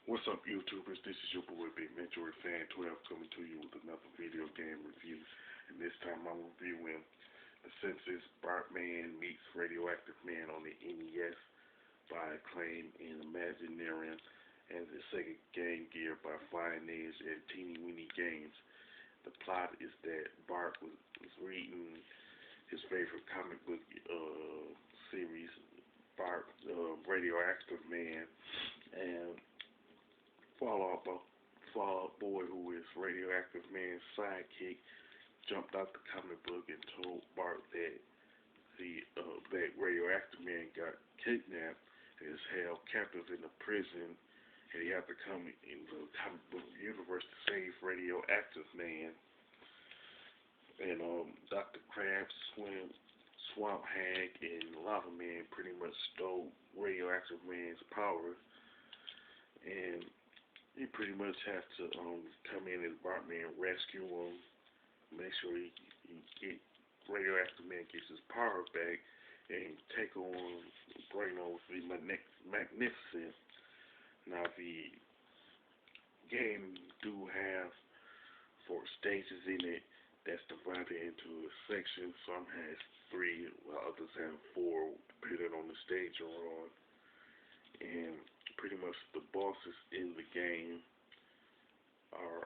What's up, YouTubers? This is your boy Big Metroid Fan 12 coming to you with another video game review. And this time I'm reviewing the Simpsons Bartman meets Radioactive Man on the NES by Acclaim and Imagineering and the Sega Game Gear by Flying Edge and Teeny Weeny Games. The plot is that Bart was reading his favorite comic book series, Bart Radioactive Man, and Fall Out Boy, who is Radioactive Man's sidekick, jumped out the comic book and told Bart that that Radioactive Man got kidnapped and is held captive in a prison, and he had to come in the comic book universe to save Radioactive Man. And Dr. Krabs, Swamp Hag, and Lava Man pretty much stole Radioactive Man's power, and he pretty much has to come in as Bartman, rescue him, make sure he Radioactive Man gets his power back, and take on Braino the Magnificent. Now the game do have 4 stages in it that's divided into a section. Some has 3, while others have 4, depending on the stage you're on. And pretty much the bosses in the game are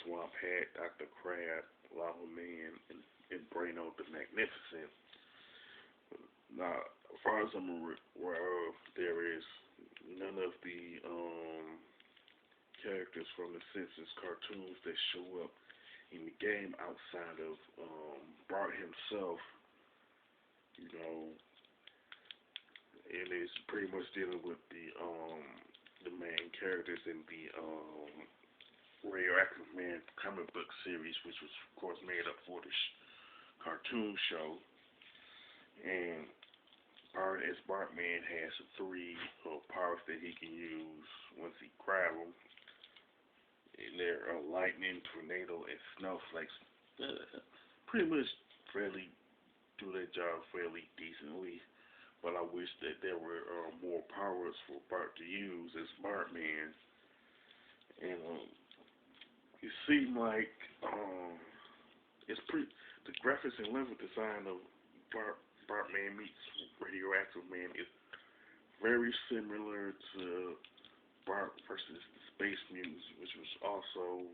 Swamp Hat, Dr. Crab, Lava Man, and Braino the Magnificent. Now, as far as I'm aware of, there is none of the characters from the Simpsons cartoons that show up in the game outside of Bart himself. You know, and it's pretty much dealing with the main characters in the Radioactive Man comic book series, which was of course made up for the cartoon show. And Bart, as Bartman, has 3 powers that he can use once he grabs them, and they're lightning, tornado, and snowflakes. Pretty much fairly do their job fairly decently. But I wish that there were more powers for Bart to use as Bartman. And it seemed like it's pretty. The graphics and level design of Bartman meets Radioactive Man is very similar to Bart versus the Space Mutants, which was also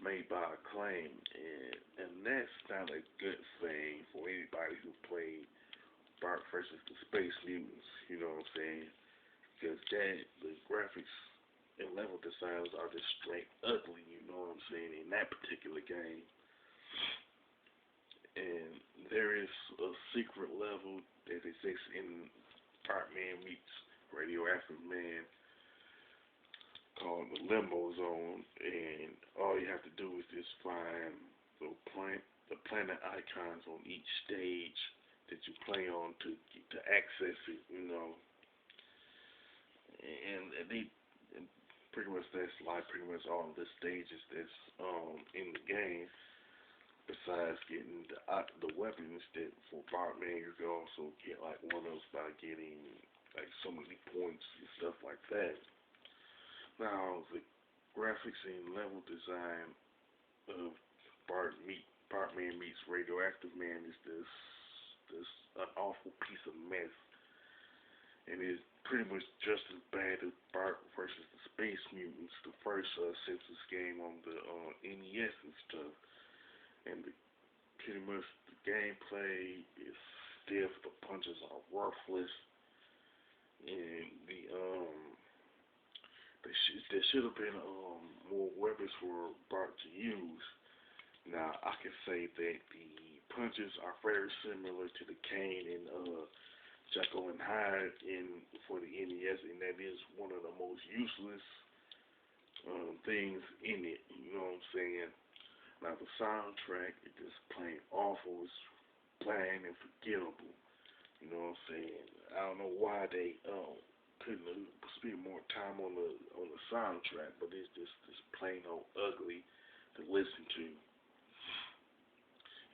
made by Acclaim, and that's not a good thing for anybody who played Bart versus the Space Mutants, you know what I'm saying? Because the graphics and level designs are just straight ugly, you know what I'm saying, in that particular game. And there is a secret level that exists in Bartman meets Radioactive Man called the Limbo Zone, and all you have to do is just find the planet icons on each stage that you play on to access it, you know. And pretty much that's like pretty much all of the stages that's in the game. Besides getting the weapons that for Bartman, you can also get like one-ups by getting like so many points and stuff like that. Now the graphics and level design of Bartman meets Radioactive Man is this an awful piece of mess, and it's pretty much just as bad as Bart versus the Space Mutants, the first Simpsons game on the NES and stuff. And pretty much the gameplay is stiff, the punches are worthless, and there should have been more weapons for Bart to use. Now I can say that the punches are very similar to the Kane and Jekyll and Hyde for the NES, and that is one of the most useless things in it. You know what I'm saying? Now the soundtrack is just plain awful. It's bland and forgettable. You know what I'm saying? I don't know why they couldn't spend more time on the soundtrack, but it's just plain old ugly to listen to.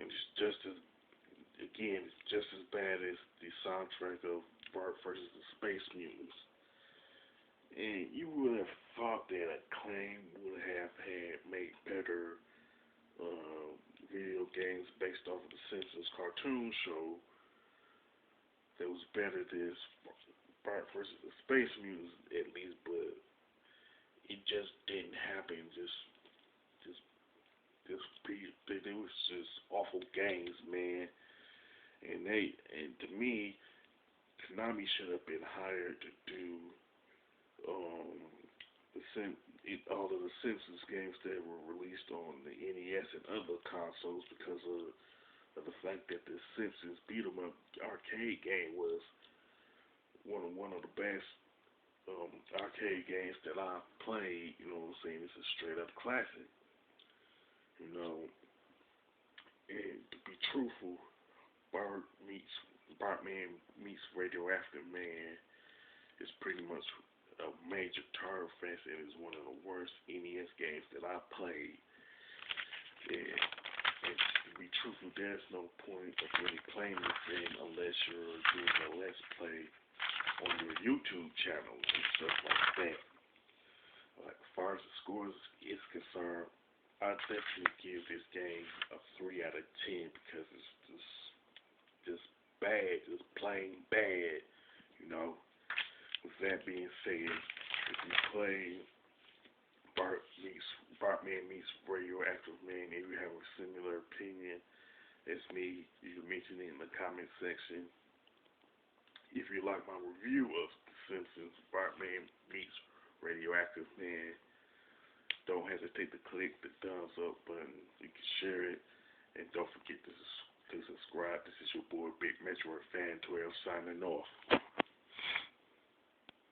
And it's just as bad as the soundtrack of Bart versus the Space Mutants. And you would have thought that Acclaim would have had made better uh, video games based off of the Simpsons cartoon show that was better than Bart versus the Space Mutants at least, but it just didn't happen. Just, they was just awful games, man. And to me, Konami should have been hired to do um all of the Simpsons games that were released on the NES and other consoles because of the fact that the Simpsons beat 'em up arcade game was one of the best arcade games that I played. You know what I'm saying? It's a straight up classic. You know, and to be truthful, Bart meets Bartman meets Radioactive Man is pretty much a major tar offense and is one of the worst NES games that I played. And to be truthful, there's no point of really playing this game unless you're doing a let's play on your YouTube channel and stuff like that. Like as far as the scores is concerned, I definitely give this game a 3 out of 10 because it's just bad, just plain bad. You know. With that being said, if you play Bartman meets Radioactive Man and you have a similar opinion as me, you can mention it in the comment section. If you like my review of The Simpsons Bartman meets Radioactive Man, don't hesitate to click the thumbs up button. You can share it. And don't forget to subscribe. This is your boy Big Metroid Fan 12 signing off.